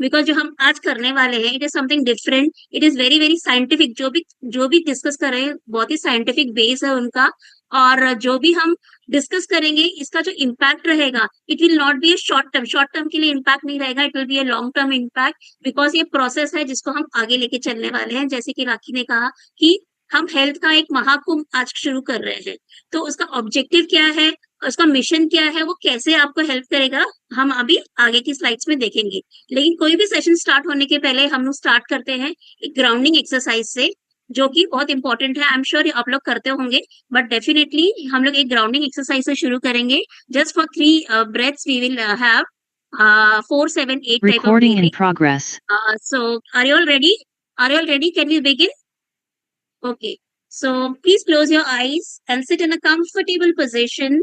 Because जो हम आज करने वाले हैं it is something different, it is very very scientific. जो भी डिस्कस कर रहे हैं बहुत ही साइंटिफिक बेस है उनका। और जो भी हम डिस्कस करेंगे इसका जो इम्पैक्ट रहेगा it will not be A short term के लिए इम्पैक्ट नहीं रहेगा, it will B a long term impact. Because ये प्रोसेस है जिसको हम आगे लेके चलने वाले हैं। जैसे कि राखी ने कहा कि हम हेल्थ का एक महाकुंभ आज शुरू कर रहे हैं, तो उसका ऑब्जेक्टिव क्या है, उसका मिशन क्या है, वो कैसे आपको हेल्प करेगा, हम अभी आगे की स्लाइड्स में देखेंगे। लेकिन कोई भी सेशन स्टार्ट होने के पहले हम लोग स्टार्ट करते हैं एक ग्राउंडिंग एक्सरसाइज से, जो कि बहुत इंपॉर्टेंट है। आई एम श्योर आप लोग करते होंगे, बट डेफिनेटली हम लोग एक ग्राउंडिंग एक्सरसाइज से शुरू करेंगे। Just for 3 breaths we will have 4, 7, 8 type of Recording in breathing. progress. So are you all ready? Are you all ready? Can we begin? Okay. So please close your eyes and sit in a comfortable position,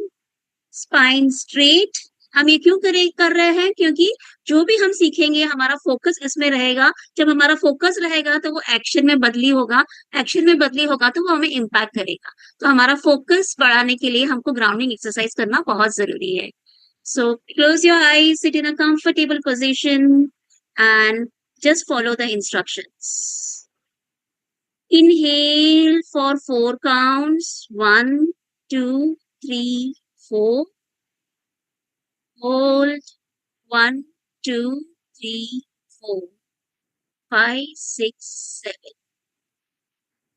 spine straight. हम ये क्यों कर रहे हैं? क्योंकि जो भी हम सीखेंगे हमारा फोकस इसमें रहेगा। जब हमारा फोकस रहेगा तो वो एक्शन में बदली होगा, एक्शन में बदली होगा तो वो हमें इम्पैक्ट करेगा। तो हमारा फोकस बढ़ाने के लिए हमको ग्राउंडिंग एक्सरसाइज करना बहुत जरूरी है। So close your eyes, sit in a comfortable position and just follow the instructions. Inhale for 4 counts. 1, 2, 3, 4. Hold. 1, 2, 3, 4, 5, 6, 7.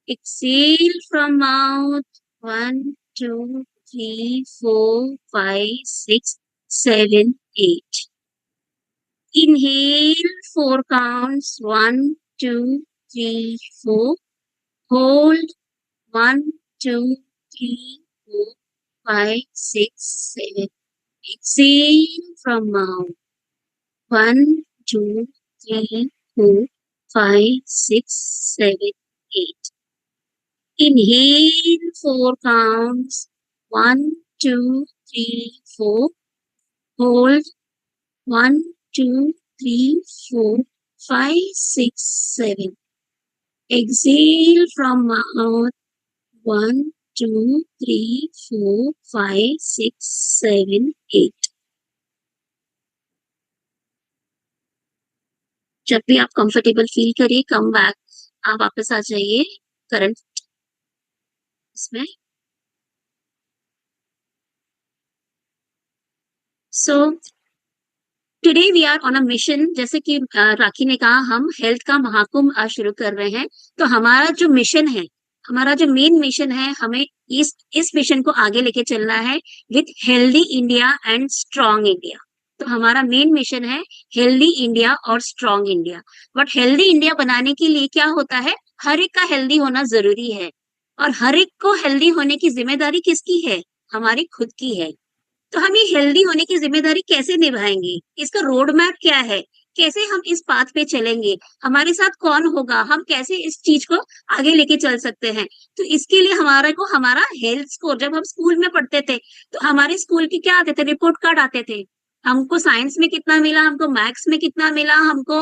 Exhale from mouth. 1, 2, 3, 4, 5, 6, 7, 8. Inhale 4 counts. 1, 2, 3, 4. Hold. 1, 2, 3, 4, 5, 6, 7. Exhale from mouth. 1, 2, 3, 4, 5, 6, 7, 8. Inhale 4 counts. 1, 2, 3, 4. Hold. 1, 2, 3, 4, 5, 6, 7. Exhale from mouth. 1, 2, 3, 4, 5, 6, 7, 8. जब भी आप comfortable feel करिए, come back, आप वापस आ जाइए current इसमें। So today we are on a mission. जैसे कि राखी ने कहा हम हेल्थ का महाकुंभ आज शुरू कर रहे हैं। तो हमारा जो मिशन है, हमारा जो मेन मिशन है, हमें इस मिशन को आगे लेके चलना है with healthy India and strong India. तो हमारा मेन मिशन है हेल्दी इंडिया और strong India. But healthy India बनाने के लिए क्या होता है, हर एक का हेल्दी होना जरूरी है। और हर एक को हेल्दी होने की जिम्मेदारी किसकी है? हमारी खुद की है। तो हम ये हेल्दी होने की जिम्मेदारी कैसे निभाएंगे, इसका रोड मैप क्या है, कैसे हम इस पाथ पे चलेंगे, हमारे साथ कौन होगा, हम कैसे इस चीज को आगे लेके चल सकते हैं। तो इसके लिए हमारा हेल्थ स्कोर, जब हम स्कूल में पढ़ते थे तो हमारे स्कूल के क्या आते थे, रिपोर्ट कार्ड आते थे। हमको साइंस में कितना मिला, हमको मैथ्स में कितना मिला, हमको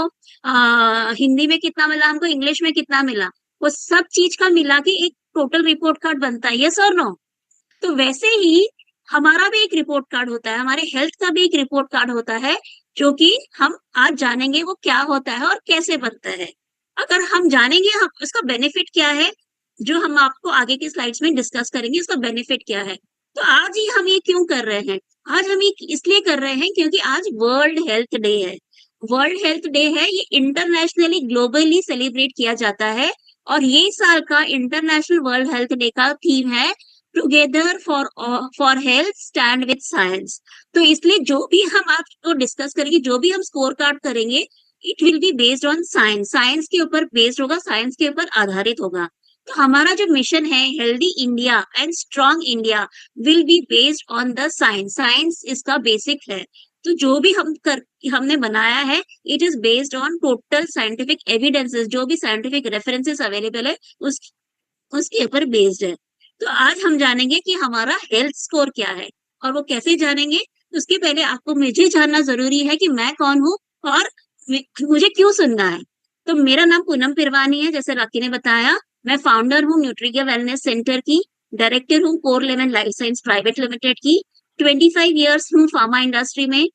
हिंदी में कितना मिला, हमको इंग्लिश में कितना मिला, वो सब चीज का मिला के एक टोटल रिपोर्ट कार्ड बनता है। यस और नो? तो वैसे ही हमारा भी एक रिपोर्ट कार्ड होता है, हमारे हेल्थ का भी एक रिपोर्ट कार्ड होता है, जो कि हम आज जानेंगे वो क्या होता है और कैसे बनता है। अगर हम जानेंगे हम उसका बेनिफिट क्या है, जो हम आपको आगे की स्लाइड्स में डिस्कस करेंगे उसका बेनिफिट क्या है। तो आज ही हम ये क्यों कर रहे हैं? आज हम ये इसलिए कर रहे हैं क्योंकि आज वर्ल्ड हेल्थ डे है। वर्ल्ड हेल्थ डे है, ये इंटरनेशनली ग्लोबली सेलिब्रेट किया जाता है। और ये साल का इंटरनेशनल वर्ल्ड हेल्थ डे का थीम है together for health stand with science. तो इसलिए जो भी हम आपको डिस्कस करेंगे, जो भी हम स्कोर कार्ड करेंगे, it will be based on science, science के ऊपर बेस्ड होगा, साइंस के ऊपर आधारित होगा। तो हमारा जो मिशन है healthy India and strong India will be based on the science, science इसका बेसिक है। तो जो भी हमने बनाया है it is based on total scientific evidences, जो भी साइंटिफिक रेफरेंसेस अवेलेबल है उसके ऊपर बेस्ड है। तो आज हम जानेंगे कि हमारा हेल्थ स्कोर क्या है, और वो कैसे जानेंगे। उसके पहले आपको मुझे जानना जरूरी है कि मैं कौन हूँ और मुझे क्यों सुनना है। तो मेरा नाम पूनम पिरवानी है, जैसे राखी ने बताया। मैं फाउंडर हूँ न्यूट्रिगिया वेलनेस सेंटर की, डायरेक्टर हूँ core 11 life science private limited की। 25 ईयर्स हूँ फार्मा इंडस्ट्री में।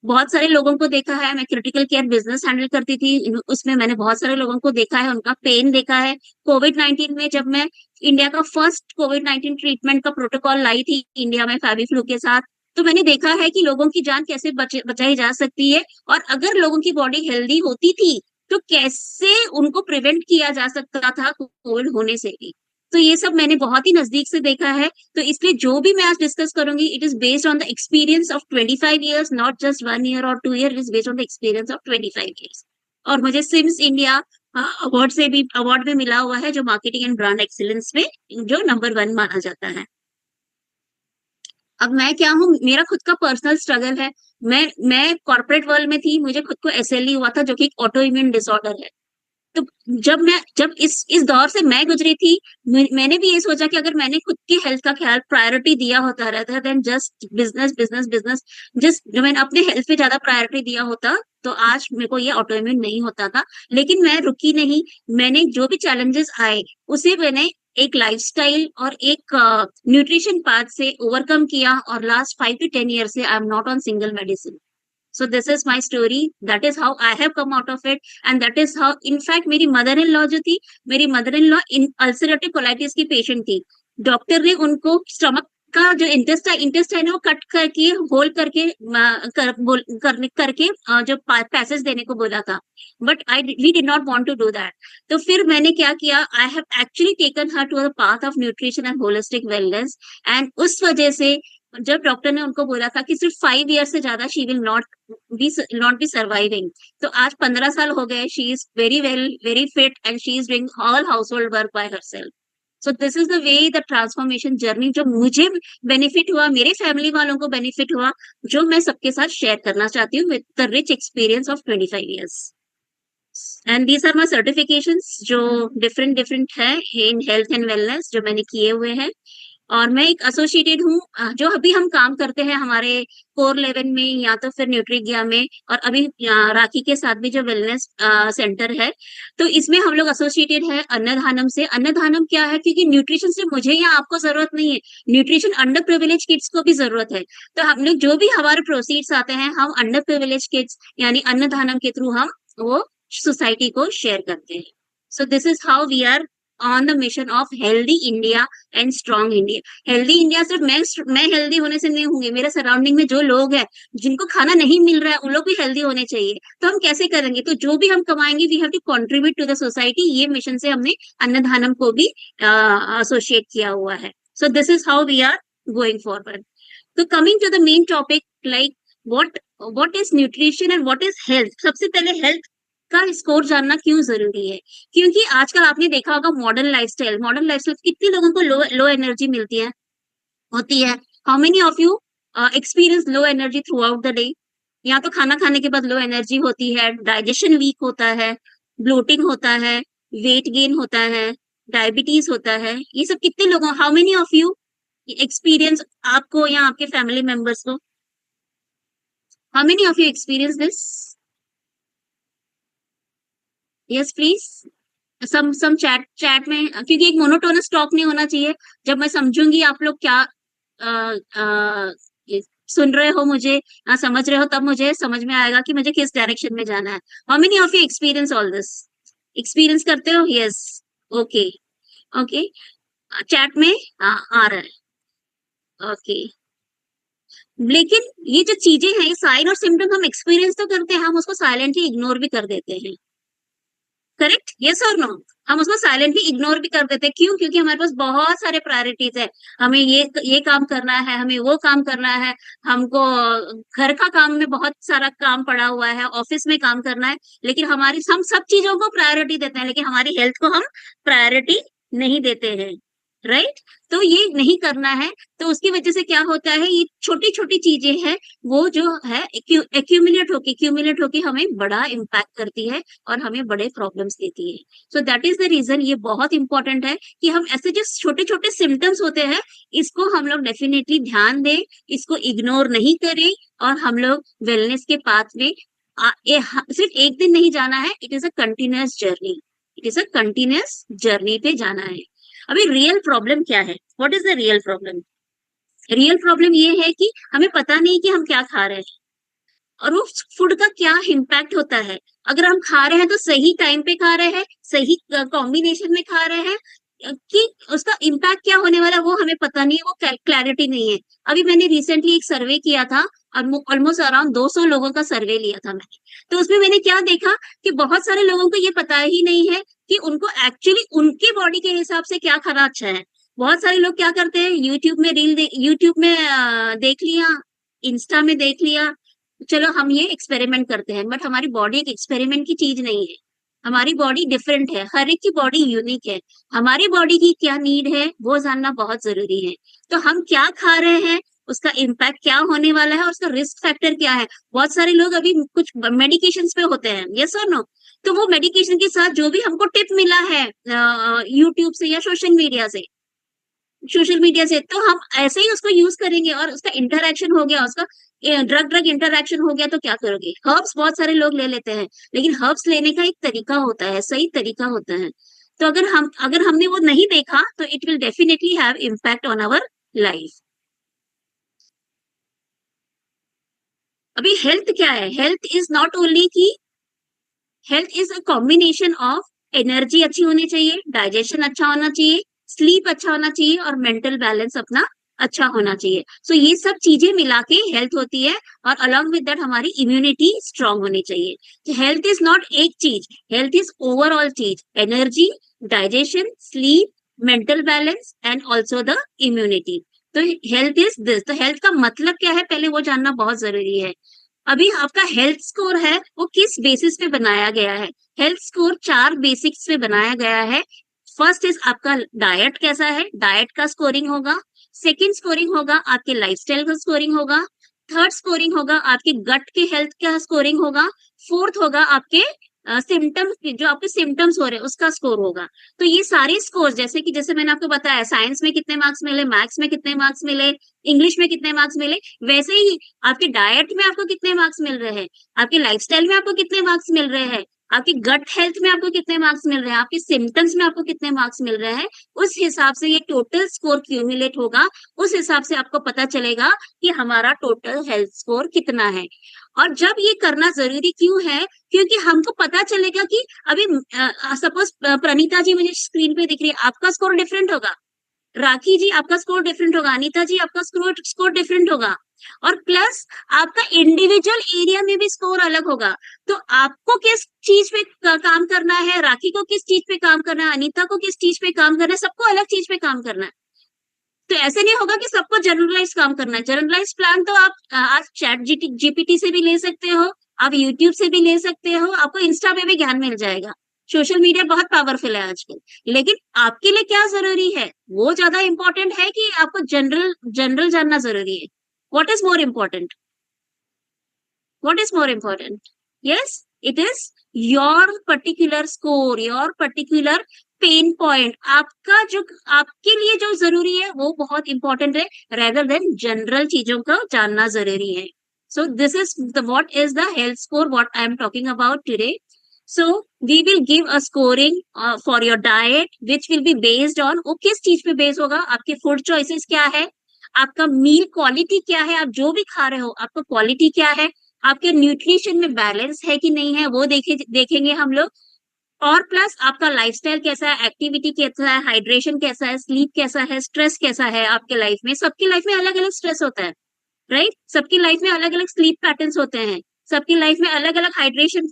बहुत सारे लोगों को देखा है, मैं क्रिटिकल केयर बिजनेस हैंडल करती थी, उसमें मैंने बहुत सारे लोगों को देखा है, उनका पेन देखा है। कोविड-19 में जब मैं इंडिया का फर्स्ट कोविड-19 ट्रीटमेंट का प्रोटोकॉल लाई थी इंडिया में फेविफ्लू के साथ, तो मैंने देखा है कि लोगों की जान कैसे बचाई जा सकती है, और अगर लोगों की बॉडी हेल्दी होती थी, तो कैसे उनको प्रिवेंट किया जा सकता था कोविड होने से भी। तो ये सब मैंने बहुत ही नजदीक से देखा है। तो इसलिए जो भी मैं आज डिस्कस करूंगी, it is based on the experience of 25 years, not just 1 year or 2 year, it is based on the experience of 25 years। और मुझे सिम्स इंडिया अवार्ड भी मिला हुआ है, जो मार्केटिंग एंड ब्रांड एक्सीलेंस में जो नंबर 1 माना जाता है। अब मैं क्या हूँ, मेरा खुद का पर्सनल स्ट्रगल है। मैं कॉर्पोरेट वर्ल्ड में थी, मुझे खुद को एसएलई हुआ था, जो कि ऑटो इम्यून डिसऑर्डर है। तो जब इस दौर से मैं गुजरी थी, मैंने भी ये सोचा कि अगर मैंने खुद की हेल्थ का ख्याल प्रायोरिटी दिया होता रहता then just business business business, just जो मैंने अपने हेल्थ पे ज्यादा प्रायोरिटी दिया होता, तो आज मेरे को ये ऑटो इम्यून नहीं होता था। लेकिन मैं रुकी नहीं, मैंने जो भी चैलेंजेस आए उसे मैंने एक लाइफस्टाइल और एक न्यूट्रिशन पाथ से ओवरकम किया, और लास्ट 5 to 10 years से I am not on single medicine. So this is my story. That is how I have come out of it, and that is how, in fact, मेरी mother in law जो थी, मेरी mother in law in ulcerative colitis की patient थी। Doctor ने उनको stomach का जो इंटेस्टाइन है वो कट करके होल करके करके जो पैसेज देने को बोला था, but I we did not want to do that. तो फिर मैंने क्या किया, I have actually taken her to the path of nutrition and holistic wellness, and उस वजह से जब डॉक्टर ने उनको बोला था कि सिर्फ 5 years से ज्यादा she will not be surviving, तो आज 15 साल हो गए, she is very well, very fit, and she is doing all house hold work by herself. So this is the way, the transformation journey जो मुझे बेनिफिट हुआ, मेरे फैमिली वालों को बेनिफिट हुआ, जो मैं सबके साथ शेयर करना चाहती हूँ with the rich experience of 25 years। And these are my certifications जो डिफरेंट डिफरेंट है इन हेल्थ एंड वेलनेस, जो मैंने किए हुए हैं। और मैं एक एसोसिएटेड हूँ, जो अभी हम काम करते हैं हमारे कोर 11 में, या तो फिर न्यूट्रीगिया में, और अभी राखी के साथ भी जो वेलनेस सेंटर है, तो इसमें हम लोग एसोसिएटेड है अन्नदानम से। अन्नदानम क्या है, क्योंकि न्यूट्रिशन से मुझे या आपको जरूरत नहीं है, न्यूट्रिशन अंडर प्रिविलेज किड्स को भी जरूरत है। तो हम लोग जो भी हमारे प्रोसीड्स आते हैं, हम अंडर प्रिविलेज किड्स यानी अन्नदानम के थ्रू हम वो सोसाइटी को शेयर करते हैं। So this is how we are on the mission of healthy India and strong India. Healthy India सिर्फ मैं हेल्दी होने से नहीं होंगे, मेरे सराउंडिंग में जो लोग हैं जिनको खाना नहीं मिल रहा है, उन लोग भी हेल्दी होने चाहिए। तो हम कैसे करेंगे, तो जो भी हम कमाएंगे we have to contribute to the society. ये मिशन से हमने अन्नदानम को भी एसोसिएट किया हुआ है। So this is how we are going forward. तो coming to the main topic, like what what is nutrition and what is health. सबसे पहले हेल्थ का स्कोर जानना क्यों जरूरी है, क्योंकि आजकल आपने देखा होगा मॉडर्न लाइफस्टाइल कितने लोगों को लो एनर्जी मिलती है, होती है। How many of you experience low energy through out the day? या तो खाना खाने के बाद लो एनर्जी होती है, डाइजेशन वीक होता है, ब्लोटिंग होता है, वेट गेन होता है, डायबिटीज होता है, ये सब कितने लोगों, how many of you experience, आपको या आपके फैमिली मेंबर्स को, how many of you experience this? Yes please, some chat में, क्योंकि एक मोनोटोनस टॉक नहीं होना चाहिए। जब मैं समझूंगी आप लोग क्या ये सुन रहे हो, मुझे समझ रहे हो, तब मुझे समझ में आएगा कि मुझे किस डायरेक्शन में जाना है। How many of you experience all this? Experience करते हो? यस, ओके ओके, चैट में आ रहा है, ओके। लेकिन ये जो चीजें हैं, ये साइन और सिम्टम हम एक्सपीरियंस तो करते हैं, हम उसको साइलेंटली इग्नोर भी कर देते हैं। करेक्ट, यस और नो? हम उसको साइलेंटली इग्नोर भी कर देते हैं, क्यों? क्योंकि हमारे पास बहुत सारे प्रायोरिटीज है, हमें ये काम करना है, हमें वो काम करना है, हमको घर का काम में बहुत सारा काम पड़ा हुआ है, ऑफिस में काम करना है, लेकिन हम सब चीजों को प्रायोरिटी देते हैं, लेकिन हमारी हेल्थ को हम प्रायोरिटी नहीं देते हैं, राइट? तो ये नहीं करना है। तो उसकी वजह से क्या होता है, ये छोटी छोटी चीजें हैं, वो जो है एक्यूमुलेट होके हमें बड़ा इम्पैक्ट करती है, और हमें बड़े प्रॉब्लम्स देती है। So that is the reason, ये बहुत इंपॉर्टेंट है कि हम ऐसे जो छोटे छोटे सिम्टम्स होते हैं, इसको हम लोग डेफिनेटली ध्यान दें, इसको इग्नोर नहीं करें, और हम लोग वेलनेस के पाथ में सिर्फ एक दिन नहीं जाना है, it is a continuous journey, it is a continuous journey पे जाना है। अभी रियल प्रॉब्लम क्या है, what is the real problem? Real problem ये है कि हमें पता नहीं कि हम क्या खा रहे हैं, और उस फूड का क्या इम्पैक्ट होता है। अगर हम खा रहे हैं तो सही टाइम पे खा रहे हैं, सही कॉम्बिनेशन में खा रहे हैं, कि उसका इम्पैक्ट क्या होने वाला है वो हमें पता नहीं है, वो क्लैरिटी नहीं है। अभी मैंने रिसेंटली एक सर्वे किया था, ऑलमोस्ट अराउंड 200 लोगों का सर्वे लिया था मैंने। तो उसमें मैंने क्या देखा कि बहुत सारे लोगों को ये पता ही नहीं है कि उनको एक्चुअली उनके बॉडी के हिसाब से क्या खाना अच्छा है। बहुत सारे लोग क्या करते हैं, यूट्यूब में देख लिया, इंस्टा में देख लिया, चलो हम ये एक्सपेरिमेंट करते हैं, बट हमारी बॉडी एक एक्सपेरिमेंट की चीज नहीं है। हमारी बॉडी डिफरेंट है, हर एक की बॉडी यूनिक है। हमारी बॉडी की क्या नीड है वो जानना बहुत जरूरी है। तो हम क्या खा रहे हैं, उसका इम्पैक्ट क्या होने वाला है और उसका रिस्क फैक्टर क्या है। बहुत सारे लोग अभी कुछ मेडिकेशन पे होते हैं, यस और नो। तो वो मेडिकेशन के साथ जो भी हमको टिप मिला है यूट्यूब से या सोशल मीडिया से, तो हम ऐसे ही उसको यूज करेंगे और उसका इंटरक्शन हो गया, उसका ड्रग ड्रग इंटरक्शन हो गया तो क्या करोगे। हर्ब्स बहुत सारे लोग ले लेते हैं, लेकिन हर्ब्स लेने का एक तरीका होता है, सही तरीका होता है। तो अगर हमने वो नहीं देखा तो it will definitely have impact on our life. अभी हेल्थ क्या है, हेल्थ इज नॉट ओनली की, health is a combination of energy अच्छी होनी चाहिए, डाइजेशन अच्छा होना चाहिए, स्लीप अच्छा होना चाहिए और मेंटल बैलेंस अपना अच्छा होना चाहिए। सो ये सब चीजें मिला के हेल्थ होती है। और अलॉन्ग विद दैट हमारी इम्यूनिटी स्ट्रांग होनी चाहिए। तो हेल्थ इज नॉट एक चीज, हेल्थ इज ओवरऑल चीज, energy, digestion, sleep, mental balance and also the immunity. तो हेल्थ इज दिस। तो हेल्थ का मतलब क्या है पहले वो जानना बहुत जरूरी है। अभी आपका हेल्थ स्कोर है वो किस बेसिस पे बनाया गया है। हेल्थ स्कोर 4 बेसिक्स पे बनाया गया है। फर्स्ट इज आपका डाइट कैसा है, डाइट का स्कोरिंग होगा। सेकंड स्कोरिंग होगा आपके लाइफस्टाइल का स्कोरिंग होगा। थर्ड स्कोरिंग होगा आपके गट के हेल्थ का स्कोरिंग होगा। फोर्थ होगा आपके सिम्टम्स, जो आपके सिम्टम्स हो रहे हैं उसका स्कोर होगा। तो ये सारे स्कोर जैसे मैंने आपको बताया, साइंस में कितने मार्क्स मिले, मैथ्स में कितने मार्क्स मिले, इंग्लिश में कितने मार्क्स मिले, वैसे ही आपके डाइट में आपको कितने मार्क्स मिल रहे हैं, आपके लाइफस्टाइल में आपको कितने मार्क्स मिल रहे हैं, आपके गट हेल्थ में आपको कितने मार्क्स मिल रहे हैं, आपके सिम्टम्स में आपको कितने मार्क्स मिल रहे हैं, उस हिसाब से ये टोटल स्कोर क्यूमुलेट होगा। उस हिसाब से आपको पता चलेगा कि हमारा टोटल हेल्थ स्कोर कितना है। और जब ये करना जरूरी क्यों है, क्योंकि हमको पता चलेगा कि अभी सपोज प्रणीता जी मुझे स्क्रीन पे दिख रही है, आपका स्कोर डिफरेंट होगा, राखी जी आपका स्कोर डिफरेंट होगा, अनीता जी आपका स्कोर डिफरेंट होगा। और प्लस आपका इंडिविजुअल एरिया में भी स्कोर अलग होगा। तो आपको किस चीज पे काम करना है, राखी को किस चीज पे काम करना है, अनीता को किस चीज पे काम करना है, सबको अलग चीज पे काम करना है। तो ऐसे नहीं होगा कि सबको जनरलाइज काम करना है। जनरलाइज प्लान तो आप आज चैट जीपीटी से भी ले सकते हो, आप यूट्यूब से भी ले सकते हो, आपको इंस्टा पे भी ज्ञान मिल जाएगा। सोशल मीडिया बहुत पावरफुल है आजकल। लेकिन आपके लिए क्या जरूरी है वो ज्यादा इंपॉर्टेंट है कि आपको जनरल जनरल जानना जरूरी है। What is more important, what is more important? Yes, it is your particular score, your particular pain point, आपका जो आपके लिए जो जरूरी है वो बहुत इंपॉर्टेंट है, रेदर देन जनरल चीजों को जानना जरूरी है। So this is the what is the health score what I am talking about today. So we will give a scoring for your diet, which will be based on, वो किस चीज पे base होगा, आपके फूड चॉइसेस क्या है, आपका मील quality क्या है, आप जो भी खा रहे हो आपका क्वालिटी क्या है, आपके न्यूट्रिशन में बैलेंस है कि नहीं है वो देखेंगे हम लोग। और प्लस आपका लाइफस्टाइल कैसा है, एक्टिविटी कैसा है, हाइड्रेशन कैसा है, स्लीप कैसा है, स्ट्रेस कैसा है आपके लाइफ में। सबकी लाइफ में अलग अलग स्ट्रेस होता है, राइट। सबकी लाइफ में अलग अलग स्लीप पैटर्न्स होते हैं, सबकी लाइफ में अलग अलग हाइड्रेशन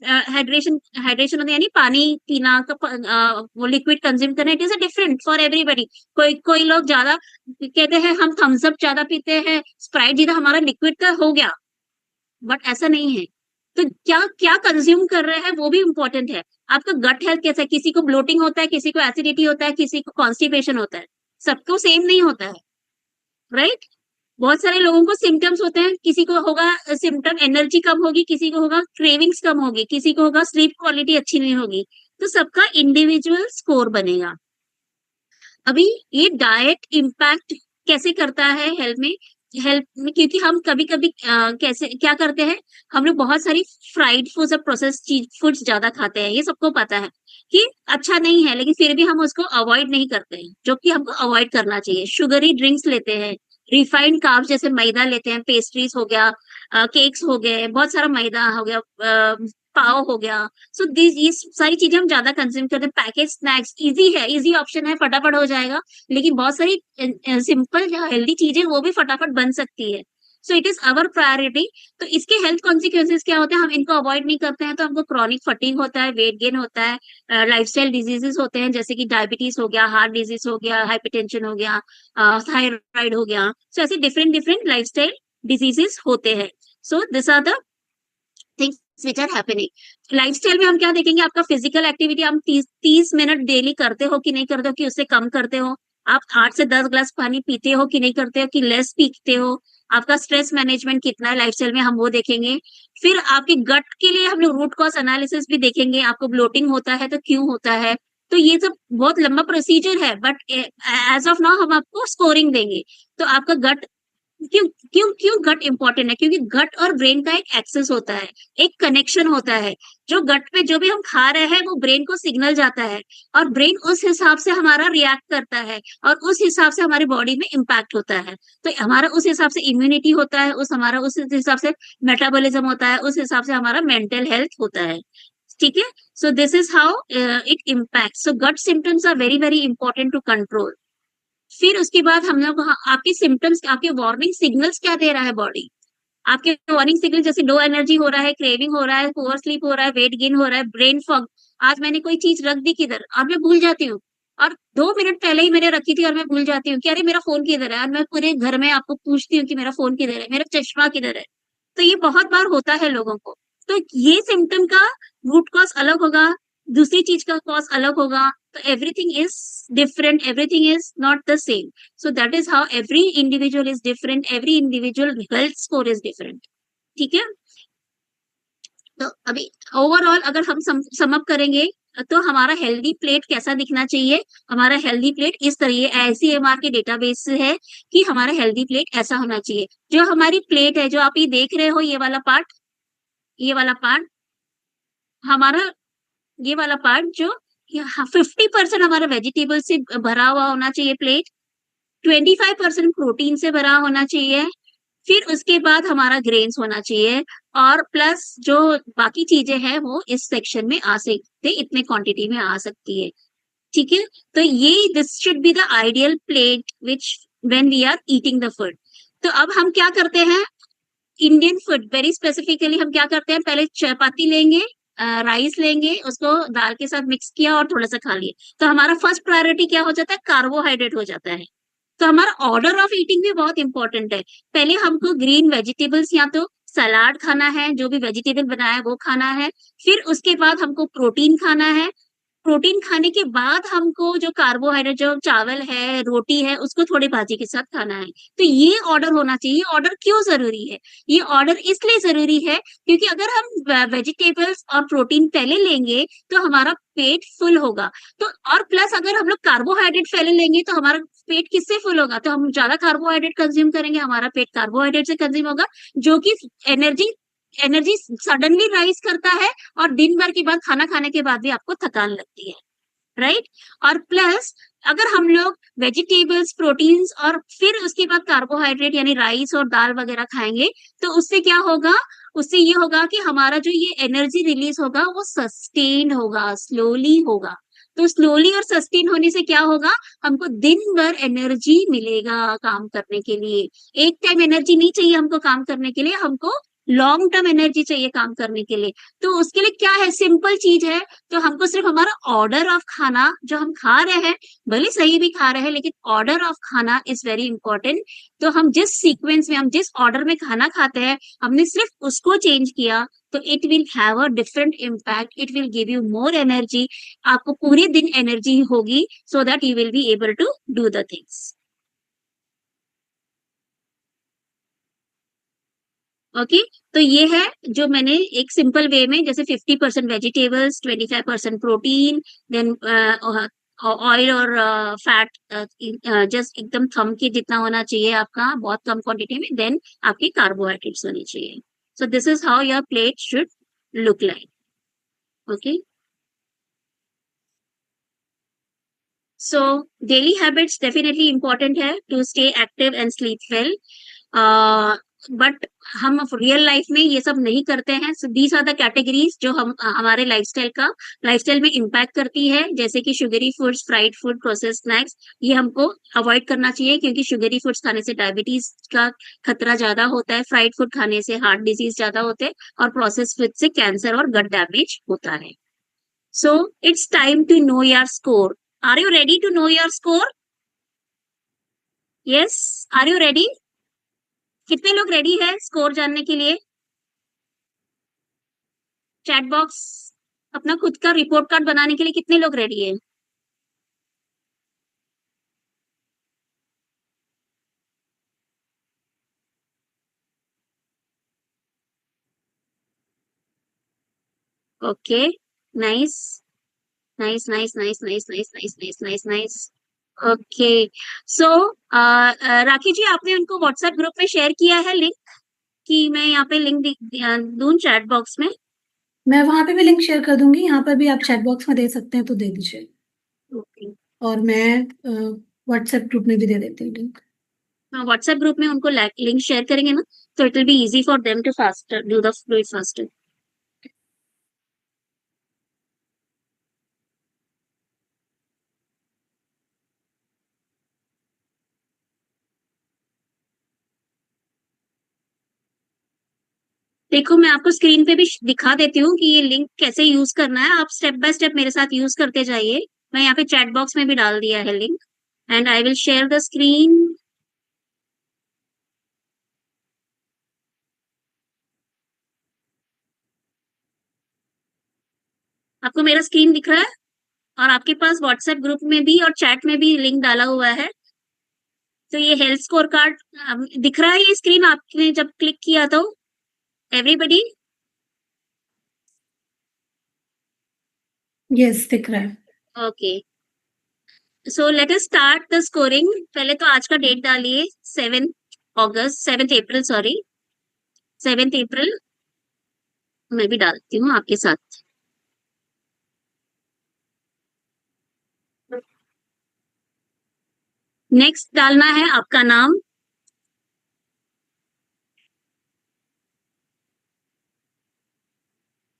होता है, यानी पानी पीना वो लिक्विड कंज्यूम करना, it is a different for everybody. कोई कोई लोग ज्यादा कहते हैं हम थम्स अप ज्यादा पीते हैं, स्प्राइट जीरा हमारा लिक्विड का हो गया, बट ऐसा नहीं है। तो क्या क्या कंज्यूम कर रहे हैं वो भी इंपॉर्टेंट है। आपका गट हेल्थ कैसा है, किसी को ब्लोटिंग होता है, किसी को एसिडिटी होता है, किसी को कॉन्स्टिपेशन होता है, सबको सेम नहीं होता है, राइट। बहुत सारे लोगों को सिम्टम्स होते हैं, किसी को होगा सिम्टम एनर्जी कम होगी, किसी को होगा क्रेविंग्स कम होगी, किसी को होगा स्लीप क्वालिटी अच्छी नहीं होगी। तो सबका इंडिविजुअल स्कोर बनेगा। अभी ये डाइट इम्पैक्ट कैसे करता है हेल्थ में, क्योंकि हम कभी कभी कैसे क्या करते हैं, हम लोग बहुत सारी फ्राइड फूड्स और प्रोसेस चीज फूड्स ज्यादा खाते हैं, ये सबको पता है कि अच्छा नहीं है, लेकिन फिर भी हम उसको अवॉइड नहीं करते हैं, जो कि हमको अवॉइड करना चाहिए। शुगरी ड्रिंक्स लेते हैं, रिफाइंड कार्ब्स जैसे मैदा लेते हैं, पेस्ट्रीज हो गया, केक्स हो गए, बहुत सारा मैदा हो गया, पाव हो गया। सो दिस ये सारी चीजें हम ज्यादा कंज्यूम करते हैं। पैकेज स्नैक्स इजी है, इजी ऑप्शन है, फटाफट हो जाएगा। लेकिन बहुत सारी सिंपल हेल्दी चीजें वो भी फटाफट बन सकती है। So it is our priority. तो इसके हेल्थ कॉन्सिक्वेंसेज क्या होते हैं, हम इनको अवॉइड नहीं करते हैं तो हमको क्रॉनिक फटीग होता है, वेट गेन होता है, लाइफस्टाइल डिजीजेस होते हैं जैसे कि डायबिटीज हो गया, हार्ट डिजीज हो गया, हाइपरटेंशन हो गया, थायराइड हो गया। सो ऐसे डिफरेंट डिफरेंट लाइफस्टाइल डिजीजेस होते हैं। So this are the things which are happening. Lifestyle में हम क्या देखेंगे, आपका फिजिकल एक्टिविटी हम 30 मिनट डेली करते हो कि नहीं करते हो, कि उससे कम करते हो। आप 8 से 10 ग्लास पानी पीते हो कि नहीं करते हो, कि लेस पीते हो। आपका स्ट्रेस मैनेजमेंट कितना है लाइफस्टाइल में, हम वो देखेंगे। फिर आपके गट के लिए हम लोग रूट कॉज एनालिसिस भी देखेंगे, आपको ब्लोटिंग होता है तो क्यों होता है। तो ये सब बहुत लंबा प्रोसीजर है, बट एज ऑफ नाउ हम आपको स्कोरिंग देंगे। तो आपका गट, क्यों क्यों क्यों गट इंपॉर्टेंट है, क्योंकि गट और ब्रेन का एक एक्सेस होता है, एक कनेक्शन होता है। जो गट पे जो भी हम खा रहे हैं वो ब्रेन को सिग्नल जाता है, और ब्रेन उस हिसाब से हमारा रिएक्ट करता है, और उस हिसाब से हमारी बॉडी में इम्पैक्ट होता है। तो हमारा उस हिसाब से इम्यूनिटी होता है, उस हमारा उस हिसाब से मेटाबॉलिज्म होता है, उस हिसाब से हमारा मेंटल हेल्थ होता है। ठीक है। So this is how it impact. So gut symptoms are very very important to control. फिर उसके बाद हम लोग आपके सिम्टम्स, आपके वार्निंग सिग्नल्स क्या दे रहा है बॉडी। आपके वार्निंग सिग्नल जैसे लो एनर्जी हो रहा है, क्रेविंग हो रहा है, पुअर स्लीप हो रहा है, वेट गेन हो रहा है, ब्रेन फॉग। आज मैंने कोई चीज रख दी किधर और मैं भूल जाती हूँ, और 2 मिनट पहले ही मैंने रखी थी और मैं भूल जाती हूँ कि अरे मेरा फोन किधर है, और मैं पूरे घर में आपको पूछती हूँ कि मेरा फोन किधर है, मेरा चश्मा किधर है। तो ये बहुत बार होता है लोगों को। तो ये सिम्टम का रूट कॉज अलग होगा, दूसरी चीज का कॉज अलग होगा। तो everything is different, everything is not the same. So that is how every individual is different, every individual health score is different. ठीक है। तो अभी ओवरऑल अगर हम सम अप करेंगे, तो हमारा हेल्दी प्लेट कैसा दिखना चाहिए। हमारा हेल्दी प्लेट इस तरह आईसीएमआर के डेटाबेस से है कि हमारा हेल्दी प्लेट ऐसा होना चाहिए। जो हमारी प्लेट है, जो आप ये देख रहे हो, ये वाला पार्ट, ये वाला पार्ट हमारा, ये वाला पार्ट जो 50% हमारा वेजिटेबल से भरा हुआ होना चाहिए प्लेट, 25% प्रोटीन से भरा होना चाहिए। फिर उसके बाद हमारा ग्रेन्स होना चाहिए, और प्लस जो बाकी चीजें हैं वो इस सेक्शन में आ सकते, इतने क्वांटिटी में आ सकती है। ठीक है। तो ये this should be the ideal plate which when we are eating the food. तो अब हम क्या करते हैं, इंडियन फूड वेरी स्पेसिफिकली हम क्या करते हैं, पहले चपाती लेंगे, राइस लेंगे, उसको दाल के साथ मिक्स किया और थोड़ा सा खा लिए। तो हमारा फर्स्ट प्रायोरिटी क्या हो जाता है, कार्बोहाइड्रेट हो जाता है। तो हमारा ऑर्डर ऑफ ईटिंग भी बहुत इंपॉर्टेंट है। पहले हमको ग्रीन वेजिटेबल्स या तो सलाद खाना है, जो भी वेजिटेबल बनाया है वो खाना है। फिर उसके बाद हमको प्रोटीन खाना है। प्रोटीन खाने के बाद हमको जो कार्बोहाइड्रेट, जो चावल है, रोटी है, उसको थोड़ी भाजी के साथ खाना है। तो ये ऑर्डर होना चाहिए। ऑर्डर क्यों जरूरी है, ये ऑर्डर इसलिए जरूरी है क्योंकि अगर हम वेजिटेबल्स और प्रोटीन पहले लेंगे तो हमारा पेट फुल होगा। तो और प्लस अगर हम लोग कार्बोहाइड्रेट पहले लेंगे तो हमारा पेट किससे फुल होगा, तो हम ज्यादा कार्बोहाइड्रेट कंज्यूम करेंगे, हमारा पेट कार्बोहाइड्रेट से कंज्यूम होगा, जो कि एनर्जी एनर्जी सडनली राइज करता है। और दिन भर के बाद, खाना खाने के बाद भी आपको थकान लगती है, राइट। और प्लस अगर हम लोग वेजिटेबल्स, प्रोटीन्स और फिर उसके बाद कार्बोहाइड्रेट यानी राइस और दाल वगैरह खाएंगे, तो उससे क्या होगा, उससे ये होगा कि हमारा जो ये एनर्जी रिलीज होगा वो सस्टेन होगा, स्लोली होगा। तो स्लोली और सस्टेन होने से क्या होगा, हमको दिन भर एनर्जी मिलेगा काम करने के लिए। एक टाइम एनर्जी नहीं चाहिए हमको काम करने के लिए, हमको लॉन्ग टर्म एनर्जी चाहिए काम करने के लिए। तो उसके लिए क्या है, सिंपल चीज है। तो हमको सिर्फ हमारा ऑर्डर ऑफ खाना जो हम खा रहे हैं, भले सही भी खा रहे हैं, लेकिन ऑर्डर ऑफ खाना इज वेरी इंपॉर्टेंट। तो हम जिस सीक्वेंस में, हम जिस ऑर्डर में खाना खाते हैं, हमने सिर्फ उसको चेंज किया, तो it will have a different impact, it will give you more energy. आपको पूरे दिन एनर्जी होगी, so that you will be able to do the things. Okay. तो ये है जो मैंने एक सिंपल वे में, जैसे 50% वेजिटेबल्स, 25% प्रोटीन, देन ऑयल और फैट जस्ट एकदम थम के जितना होना चाहिए आपका, बहुत कम क्वांटिटी में, देन आपकी कार्बोहाइड्रेट्स होनी चाहिए। So this is how your plate should look like. Okay. So daily habits definitely important है to stay active and sleep well, but हम रियल लाइफ में ये सब नहीं करते हैं। So these are the categories जो हम हमारे लाइफस्टाइल में इम्पैक्ट करती है, जैसे कि sugary foods, fried food, processed snacks, ये हमको अवॉइड करना चाहिए, क्योंकि शुगरी फूड्स खाने से डायबिटीज का खतरा ज्यादा होता है, फ्राइड फूड खाने से हार्ट डिजीज ज्यादा होते हैं, और प्रोसेस्ड फूड से कैंसर और गट डैमेज होता है। So it's time to know your score. Are you ready to know your score? Yes, are you ready? कितने लोग रेडी है स्कोर जानने के लिए? चैट बॉक्स, अपना खुद का रिपोर्ट कार्ड बनाने के लिए कितने लोग रेडी है? Okay, nice, nice nice nice nice nice nice nice nice nice. Okay, so Rakhi ji, आपने उनको व्हाट्सएप ग्रुप में शेयर किया है लिंक, कि मैं यहाँ पे लिंक दूं चैट बॉक्स में? मैं वहां पे भी लिंक शेयर कर दूंगी, यहाँ पर भी आप चैट बॉक्स में दे सकते हैं तो दे दीजिए। ओके, और मैं व्हाट्सएप ग्रुप में भी दे देती हूँ लिंक। व्हाट्सएप ग्रुप में उनको लिंक शेयर करेंगे ना, तो it will be easy for them to faster do the fluid faster. देखो, मैं आपको स्क्रीन पे भी दिखा देती हूँ कि ये लिंक कैसे यूज करना है, आप स्टेप बाय स्टेप मेरे साथ यूज करते जाइए। मैं यहाँ पे चैट बॉक्स में भी डाल दिया है link, and I will share the screen. आपको मेरा स्क्रीन दिख रहा है, और आपके पास व्हाट्सएप ग्रुप में भी और चैट में भी लिंक डाला हुआ है। तो ये हेल्थ स्कोर कार्ड दिख रहा है, ये स्क्रीन आपने जब क्लिक किया तो, एवरीबडी? यस, दिख रहा है। Okay, so let us start the scoring. पहले तो आज का डेट डालिए, 7 अगस्त, 7 अप्रैल, सॉरी, 7 अप्रैल। मैं भी डालती हूँ आपके साथ। नेक्स्ट डालना है आपका नाम,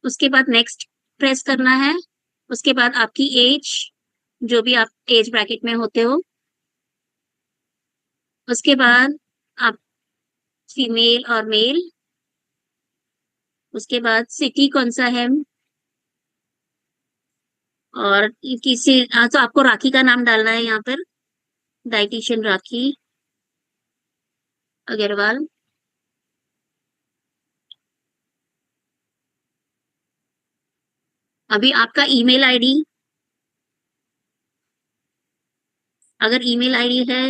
उसके बाद नेक्स्ट प्रेस करना है, उसके बाद आपकी एज, जो भी आप एज ब्रैकेट में होते हो, उसके बाद आप फीमेल और मेल, उसके बाद सिटी कौन सा है, और किसी तो आपको राखी का नाम डालना है यहाँ पर, डाइटिशियन राखी अग्रवाल। अभी आपका ईमेल आईडी, अगर ईमेल आईडी है,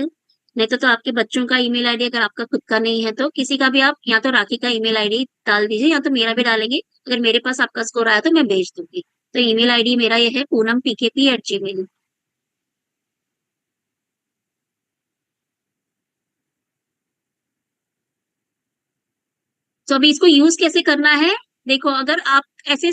नहीं तो आपके बच्चों का ईमेल आईडी, अगर आपका खुद का नहीं है तो किसी का भी आप, या तो राखी का ईमेल आईडी डाल दीजिए, या तो मेरा भी डालेंगे। अगर मेरे पास आपका स्कोर आया तो मैं भेज दूंगी। तो ईमेल आईडी मेरा ये है, पूनम pkp@gmail। तो अभी इसको यूज कैसे करना है, देखो, ऐसे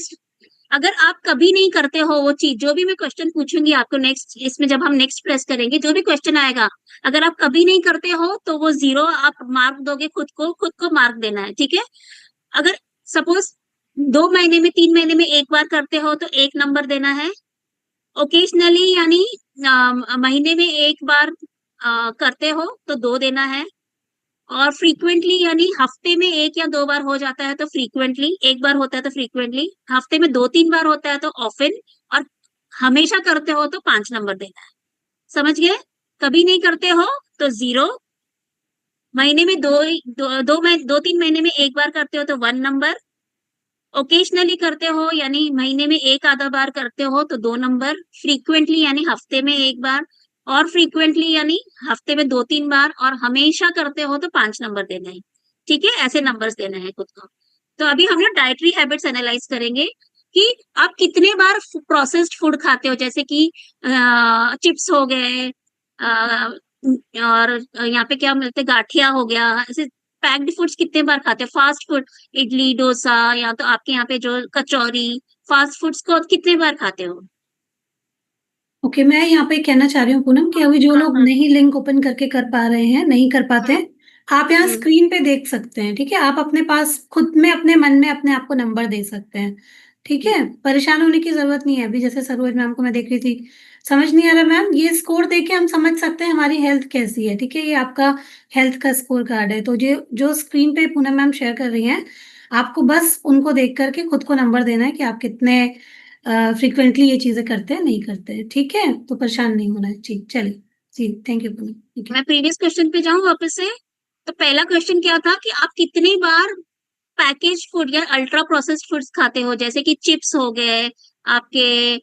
अगर आप कभी नहीं करते हो वो चीज, जो भी मैं क्वेश्चन पूछूंगी आपको नेक्स्ट, इसमें जब हम नेक्स्ट प्रेस करेंगे, जो भी क्वेश्चन आएगा, अगर आप कभी नहीं करते हो तो वो 0 आप मार्क दोगे, खुद को मार्क देना है, ठीक है? अगर सपोज 2 महीने में, 3 महीने में एक बार करते हो तो 1 नंबर देना है। ओकेजनली यानी महीने में एक बार करते हो तो 2 देना है। और फ्रीक्वेंटली यानी हफ्ते में 1 या 2 बार हो जाता है तो फ्रीक्वेंटली, एक बार होता है तो फ्रीक्वेंटली, हफ्ते में 2-3 बार होता है तो ऑफन, और हमेशा करते हो तो 5 नंबर देना है। समझ गए? कभी नहीं करते हो तो 0, महीने में 2-3 महीने में एक बार करते हो तो 1 नंबर, ओकेजनली करते हो यानी महीने में एक आधा बार करते हो तो 2 नंबर, फ्रीक्वेंटली यानी हफ्ते में एक बार, और फ्रीक्वेंटली यानी हफ्ते में 2-3 बार, और हमेशा करते हो तो 5 नंबर देने हैं। ठीक है, ऐसे नंबर्स देने हैं खुद को। तो अभी हम लोग डाइटरी हैबिट्स एनालाइज करेंगे कि आप कितने बार प्रोसेस्ड फूड खाते हो, जैसे कि चिप्स हो गए, और यहाँ पे क्या मिलते, गाठिया हो गया, ऐसे पैक्ड फूड्स कितने बार खाते हो, फास्ट फूड, इडली डोसा, या तो आपके यहाँ पे जो कचौरी, फास्ट फूड्स को कितने बार खाते हो? ओके, मैं यहाँ पे कहना चाह रही हूँ पूनम कि अभी जो हाँ लोग हाँ। नहीं लिंक ओपन करके कर पा रहे हैं, नहीं कर पाते हम्म। हैं, आप यहाँ हम्म। स्क्रीन पे देख सकते हैं, ठीक है? आप अपने पास खुद में अपने मन में अपने आप को नंबर दे सकते हैं, ठीक हम्म। है? परेशान होने की जरूरत नहीं है। अभी जैसे सरोज मैम को मैं देख रही थी, समझ नहीं आ रहा मैम, ये स्कोर देख के हम समझ सकते हैं हमारी हेल्थ कैसी है, ठीक है? ये आपका हेल्थ का स्कोर कार्ड है। तो जो जो स्क्रीन पे पूनम मैम शेयर कर रही हैं, आपको बस उनको देख करके खुद को नंबर देना है कि आप कितने फ्रीक्वेंटली ये चीजें करते हैं, नहीं करते हैं, ठीक है? तो परेशान नहीं होना है। ठीक, चलिए जी, थैंक यू पूनम, ठीक है। मैं प्रीवियस क्वेश्चन पे जाऊं वापस से। तो पहला क्वेश्चन क्या था कि आप कितनी बार पैकेज फूड या अल्ट्रा प्रोसेस्ड फूड्स खाते हो, जैसे कि चिप्स हो गए, आपके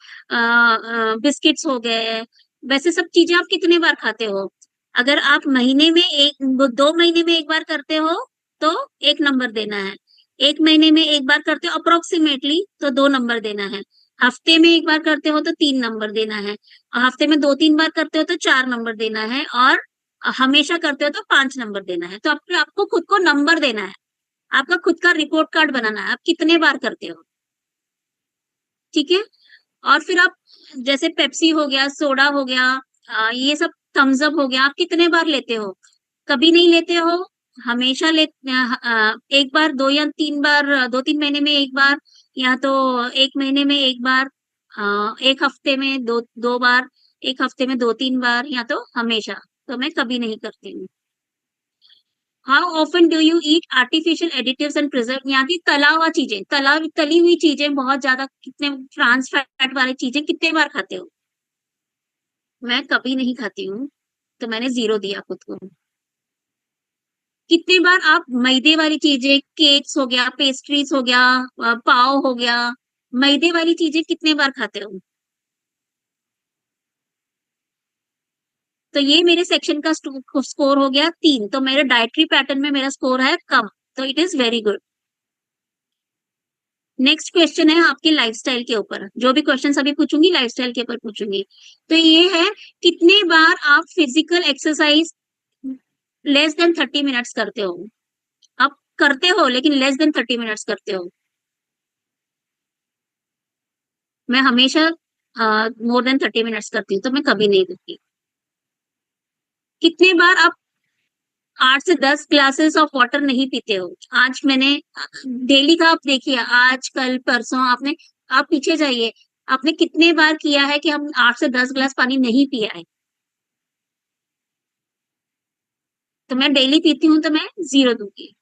बिस्किट्स हो गए, वैसे सब चीजें आप कितने बार खाते हो? अगर आप महीने में एक 2 महीने में एक बार करते हो तो 1 नंबर देना है। 1 महीने में एक बार करते हो अप्रोक्सीमेटली तो 2 नंबर देना है। हफ्ते में एक बार करते हो तो 3 नंबर देना है। और हफ्ते में 2-3 बार करते हो तो 4 नंबर देना है। और हमेशा करते हो तो 5 नंबर देना है। तो आपको खुद को नंबर देना है। आपका खुद का रिपोर्ट कार्ड बनाना है, आप कितने बार करते हो। ठीक है। और फिर आप जैसे पेप्सी हो गया, सोडा हो गया, ये सब थम्स अप हो गया, आप कितने बार लेते हो? कभी नहीं लेते हो, हमेशा एक बार, 2 या 3 बार, 2-3 महीने में एक बार, या तो 1 महीने में एक बार, एक हफ्ते में दो दो बार, एक हफ्ते में 2-3 बार, या तो हमेशा। तो मैं कभी नहीं करती हूँ। How often do you eat artificial additives and preserve, यहाँ की तला हुआ चीजें, तली हुई चीजें बहुत ज्यादा, कितने ट्रांस फैट वाली चीजें कितने बार खाते हो? मैं कभी नहीं खाती हूँ। तो मैंने 0 दिया खुद को। कितने बार आप मैदे वाली चीजें, केक्स हो गया, पेस्ट्रीज हो गया, पाव हो गया, मैदे वाली चीजें कितने बार खाते हो? तो ये मेरे सेक्शन का स्कोर हो गया 3। तो मेरे डाइटरी पैटर्न में मेरा स्कोर है कम। तो it is very good. Next question है आपके लाइफस्टाइल के ऊपर। जो भी क्वेश्चन अभी पूछूंगी लाइफस्टाइल के ऊपर पूछूंगी। तो ये है, कितने बार आप physical exercise less than 30 minutes करते हो? आप करते हो लेकिन लेस देन 30 मिनट्स करते हो। मैं हमेशा मोर देन 30 मिनट्स करती हूँ, तो मैं कभी नहीं करती। कितने बार आप 8 से 10 ग्लासेस ऑफ वाटर नहीं पीते हो? आज मैंने डेली का आप देखिए, आज कल परसों आपने, आप पीछे जाइए, आपने कितने बार किया है कि हम 8 से 10 ग्लास पानी नहीं पिया है? तो मैं डेली पीती हूँ तो मैं 0 दूंगी।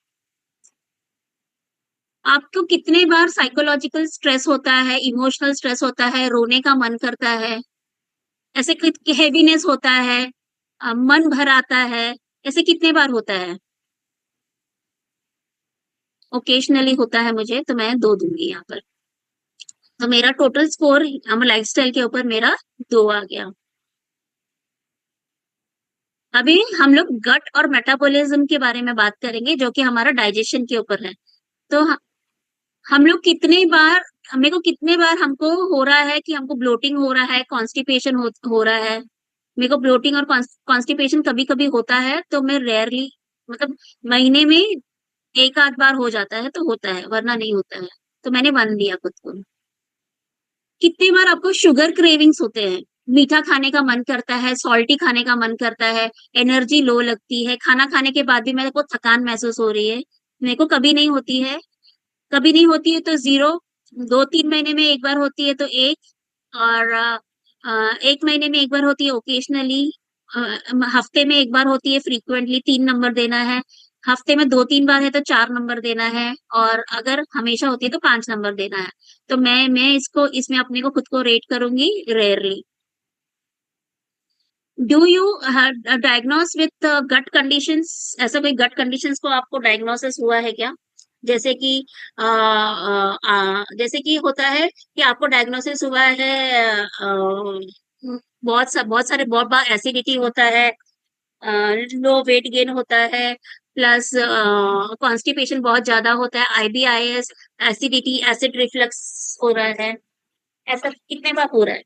आपको कितने बार साइकोलॉजिकल स्ट्रेस होता है, इमोशनल स्ट्रेस होता है, रोने का मन करता है, ऐसे हैवीनेस होता है, मन भर आता है, ऐसे कितने बार होता है? ओकेशनली होता है मुझे, तो मैं 2 दूंगी यहाँ पर। तो मेरा टोटल स्कोर हम लाइफस्टाइल के ऊपर मेरा 2 आ गया। अभी हम लोग गट और मेटाबॉलिज्म के बारे में बात करेंगे, जो कि हमारा डाइजेशन के ऊपर है। तो हम लोग कितने बार, मेरे को कितने बार हमको हो रहा है कि हमको ब्लोटिंग हो रहा है, कॉन्स्टिपेशन हो रहा है। मेरे को ब्लोटिंग और कॉन्स्टिपेशन कभी कभी होता है, तो मैं रेयरली, मतलब महीने में एक आध बार हो जाता है तो होता है, वरना नहीं होता है। तो मैंने 1 दिया खुद को। कितनी बार आपको शुगर क्रेविंग्स होते हैं? मीठा खाने का मन करता है, सॉल्टी खाने का मन करता है, एनर्जी लो लगती है, खाना खाने के बाद भी मेरे को थकान महसूस हो रही है। मेरे को कभी नहीं होती है। कभी नहीं होती है तो 0, 2-3 महीने में एक बार होती है तो 1, और 1 महीने में एक बार होती है ओकेशनली, हफ्ते में एक बार होती है फ्रीक्वेंटली, 3 नंबर देना है। हफ्ते में 2-3 बार है तो 4 नंबर देना है। और अगर हमेशा होती है तो 5 नंबर देना है। तो मैं इसको, इसमें अपने को खुद को रेट करूंगी rarely. Do you diagnose with gut conditions, ऐसा कोई गट कंडीशंस को आपको डायग्नोसिस हुआ है क्या? जैसे कि जैसे कि होता है कि आपको डायग्नोसिस हुआ है, बहुत सारे, बहुत बार एसिडिटी होता है, लो वेट गेन होता है, प्लस कॉन्स्टिपेशन बहुत ज्यादा होता है, आईबीआईएस, एसिडिटी, एसिड रिफ्लक्स हो रहा है, ऐसा कितने बार हो रहा है?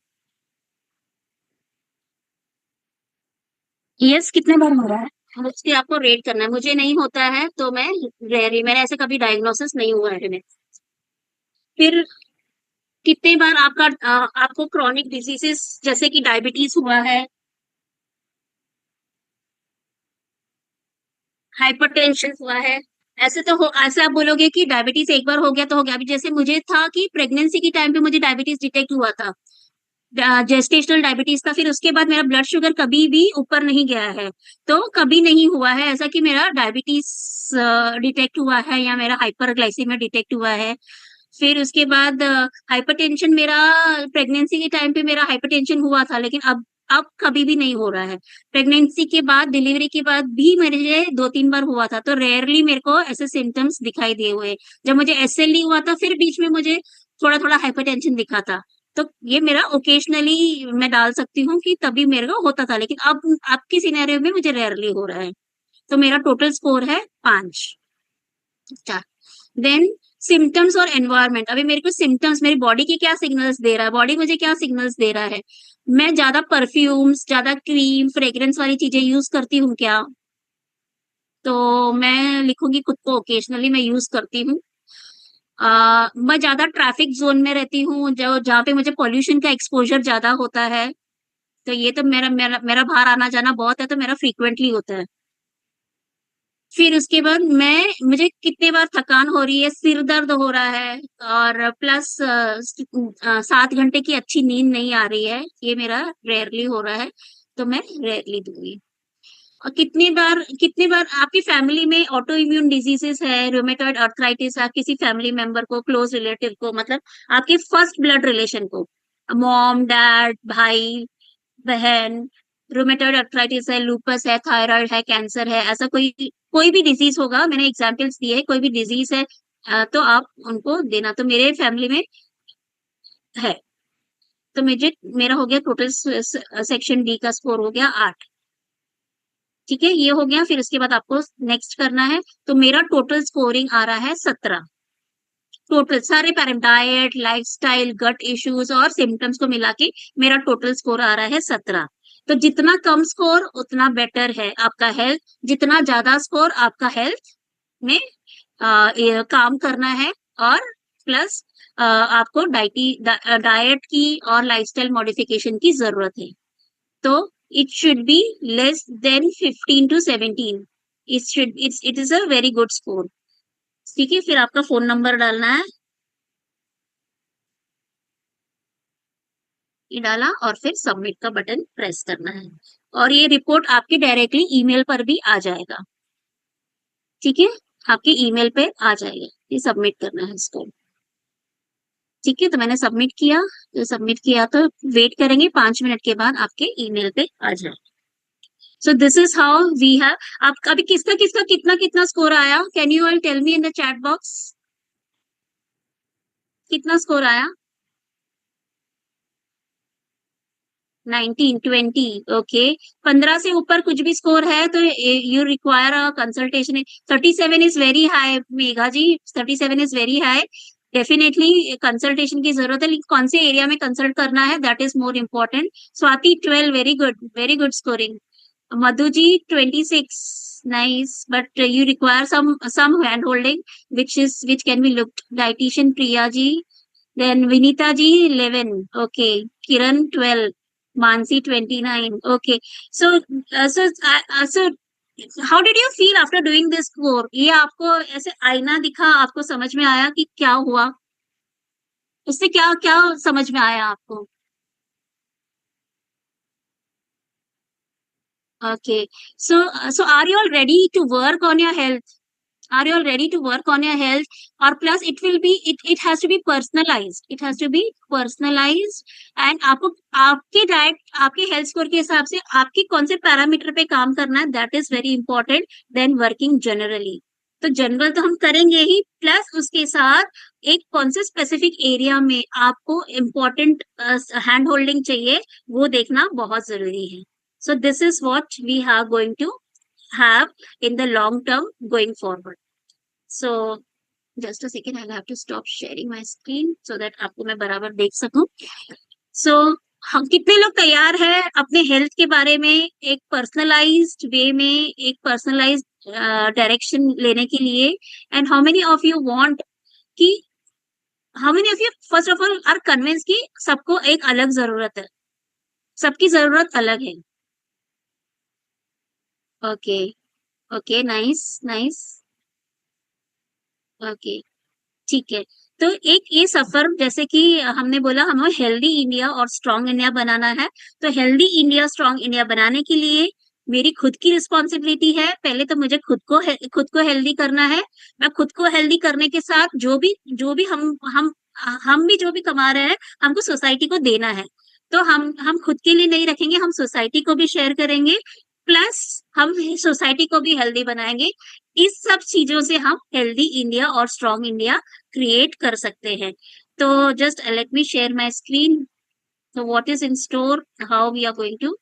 यस, कितने बार हो रहा है? उसकी आपको रेट करना है। मुझे नहीं होता है तो मैं रेयरली, मैंने ऐसे कभी डायग्नोसिस नहीं हुआ है मेरे। फिर कितने बार आपको क्रॉनिक डिजीजेस जैसे कि डायबिटीज हुआ है, हाइपरटेंशन हुआ है। ऐसे आप बोलोगे कि डायबिटीज एक बार हो गया तो हो गया। अभी जैसे मुझे था कि प्रेगनेंसी के टाइम पे मुझे डायबिटीज डिटेक्ट हुआ था, जेस्टेशनल डायबिटीज था। फिर उसके बाद मेरा ब्लड शुगर कभी भी ऊपर नहीं गया है। तो कभी नहीं हुआ है ऐसा कि मेरा डायबिटीज डिटेक्ट हुआ है या मेरा हाइपरग्लाइसीमिया डिटेक्ट हुआ है। फिर उसके बाद हाइपरटेंशन मेरा प्रेगनेंसी के टाइम पे मेरा हाइपरटेंशन हुआ था, लेकिन अब कभी भी नहीं हो रहा है। प्रेगनेंसी के बाद, डिलीवरी के बाद भी मेरे 2-3 बार हुआ था, तो रेयरली मेरे को ऐसे सिम्टम्स दिखाई दिए हुए। जब मुझे एसएलई हुआ था फिर बीच में मुझे थोड़ा थोड़ा हाइपरटेंशन दिखा था। तो ये मेरा ओकेजनली मैं डाल सकती हूँ कि तभी मेरे को होता था, लेकिन अब आपकी सिनेरियो में मुझे रेयरली हो रहा है। तो मेरा टोटल स्कोर है 5। देन सिम्टम्स और एनवायरमेंट। अभी मेरे को सिम्टम्स, मेरी बॉडी के क्या सिग्नल्स दे रहा है, बॉडी मुझे क्या सिग्नल्स दे रहा है। मैं ज्यादा परफ्यूम्स, ज्यादा क्रीम, फ्रेग्रेंस वाली चीजें यूज करती हूँ क्या? तो मैं लिखूंगी खुद को ओकेजनली मैं यूज करती हूँ। मैं ज्यादा ट्रैफिक जोन में रहती हूँ, जो जहाँ पे मुझे पॉल्यूशन का एक्सपोजर ज्यादा होता है। तो ये तो मेरा मेरा मेरा बाहर आना जाना बहुत है, तो मेरा फ्रीक्वेंटली होता है। फिर उसके बाद मुझे कितने बार थकान हो रही है, सिर दर्द हो रहा है, और प्लस 7 घंटे की अच्छी नींद नहीं आ रही है, ये मेरा रेयरली हो रहा है। तो मैं रेयरली दूंगी। और कितनी बार आपकी फैमिली में ऑटो इम्यून डिजीजेस है, रोमेटॉइड अर्थराइटिस है, किसी फैमिली मेंबर को, क्लोज रिलेटिव को, मतलब आपके फर्स्ट ब्लड रिलेशन को, मॉम, डैड, भाई, बहन, रोमेटॉइड अर्थराइटिस है, लूपस है, थायराइड है, कैंसर है, ऐसा कोई कोई भी डिजीज होगा, मैंने एग्जांपल्स दिए, कोई भी डिजीज है तो आप उनको देना। तो मेरे फैमिली में है। तो मेरा हो गया टोटल, सेक्शन डी का स्कोर हो गया 8। ठीक है, ये हो गया। फिर उसके बाद आपको नेक्स्ट करना है। तो मेरा टोटल स्कोरिंग आ रहा है 17। टोटल सारे पैरामीटर, डाइट, लाइफस्टाइल, गट इश्यूज और सिम्टम्स को मिला के मेरा टोटल स्कोर आ रहा है 17। तो जितना कम स्कोर उतना बेटर है आपका हेल्थ, जितना ज्यादा स्कोर आपका हेल्थ में ये काम करना है। और प्लस आपको डाइट की और लाइफस्टाइल मॉडिफिकेशन की जरूरत है। तो it should be less than 15 to 17। It is a very good score. ठीक है, फिर आपका फोन नंबर डालना है, ये डाला और फिर सबमिट का बटन प्रेस करना है, और ये रिपोर्ट आपके डायरेक्टली ईमेल पर भी आ जाएगा। ठीक है, आपके ईमेल पे आ जाएगा। ये सबमिट करना है इसको। ठीक है, तो मैंने सबमिट किया। तो सबमिट किया तो वेट करेंगे, 5 मिनट के बाद आपके ईमेल पे आ जाए। So this is how we have. आप अभी किसका किसका कितना कितना स्कोर आया, can you all tell me in the chat box, कितना स्कोर आया? 19, 20, ओके। 15 से ऊपर कुछ भी स्कोर है तो you require a consultation. 37 is very high Megha ji, 37 is very high. Definitely consultation की जरूरत है, लेकिन कौन से एरिया में कंसल्ट करना है that is more important. Swati 12, very good scoring. Madhu ji 26, nice, but you require some hand holding, which can be looked. Dietitian Priya ji, then Vinita ji 11, okay. Kiran 12, Mansi 29, okay. So so how did you feel after doing this score? ये आपको ऐसे आईना दिखा, आपको समझ में आया कि क्या हुआ, उससे क्या क्या समझ में आया आपको? Okay, so are you all ready to work on your health? Are you all ready to work on your health? Or plus it has to be personalized. It has to be personalized, and आपको आपके diet, आपके health score के हिसाब से आपके कौन से parameter पे काम करना है, that is very important then working generally. तो जनरल तो हम करेंगे ही, प्लस उसके साथ एक कौन से स्पेसिफिक एरिया में आपको इम्पोर्टेंट हैंड होल्डिंग चाहिए, वो देखना बहुत जरूरी है। So this is what we are going to have in the long term going forward. So just a second, I'll have to stop sharing my screen so that आपको मैं बराबर देख सकूं। So हम कितने लोग तैयार हैं अपने हेल्थ के बारे में एक पर्सनलाइज्ड वे में, एक पर्सनलाइज्ड डायरेक्शन लेने के लिए? And how many of you want कि how many of you first of all are convince कि सबको एक अलग जरूरत है, सबकी जरूरत अलग है। Okay, okay, nice, nice. Okay, ठीक है। तो एक ये सफर, जैसे कि हमने बोला हमें हेल्दी इंडिया और स्ट्रांग इंडिया बनाना है, तो हेल्दी इंडिया स्ट्रांग इंडिया बनाने के लिए मेरी खुद की रिस्पॉन्सिबिलिटी है। पहले तो मुझे खुद को हेल्दी करना है। मैं खुद को हेल्दी करने के साथ जो भी हम भी जो भी कमा रहे हैं, हमको सोसाइटी को देना है। तो हम खुद के लिए नहीं रखेंगे, हम सोसाइटी को भी शेयर करेंगे, प्लस हम सोसाइटी को भी हेल्दी बनाएंगे। इस सब चीजों से हम हेल्दी इंडिया और स्ट्रांग इंडिया क्रिएट कर सकते हैं। तो just let me share my screen. तो what is in store, how we are going to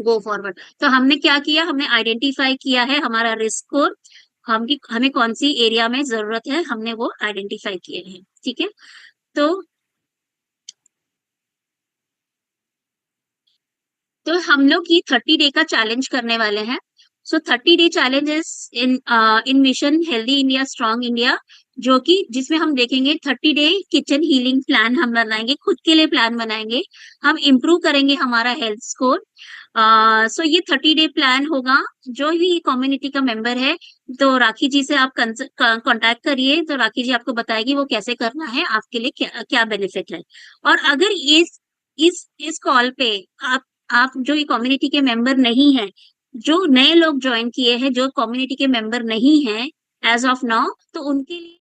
go forward. तो हमने क्या किया, हमने आइडेंटिफाई किया है हमारा रिस्क स्कोर, हमें कौन सी एरिया में जरूरत है, हमने वो आइडेंटिफाई किए हैं। ठीक है। तो हम लोग ये 30 डे का चैलेंज करने वाले हैं। सो 30 day challenge is in mission healthy India strong India, जो कि जिसमें हम देखेंगे 30 डे किचन हीलिंग प्लान हम बनाएंगे, खुद के लिए प्लान बनाएंगे, हम इम्प्रूव करेंगे हमारा हेल्थ स्कोर। सो ये 30 डे प्लान होगा। जो भी कम्युनिटी का मेंबर है, तो राखी जी से आप कांटेक्ट करिए, तो राखी जी आपको बताएगी वो कैसे करना है, आपके लिए क्या क्या बेनिफिट है। और अगर इस कॉल पे आप जो ये कम्युनिटी के मेंबर नहीं है, जो नए लोग ज्वाइन किए हैं, जो कम्युनिटी के मेंबर नहीं है एज ऑफ नाउ, तो उनके लिए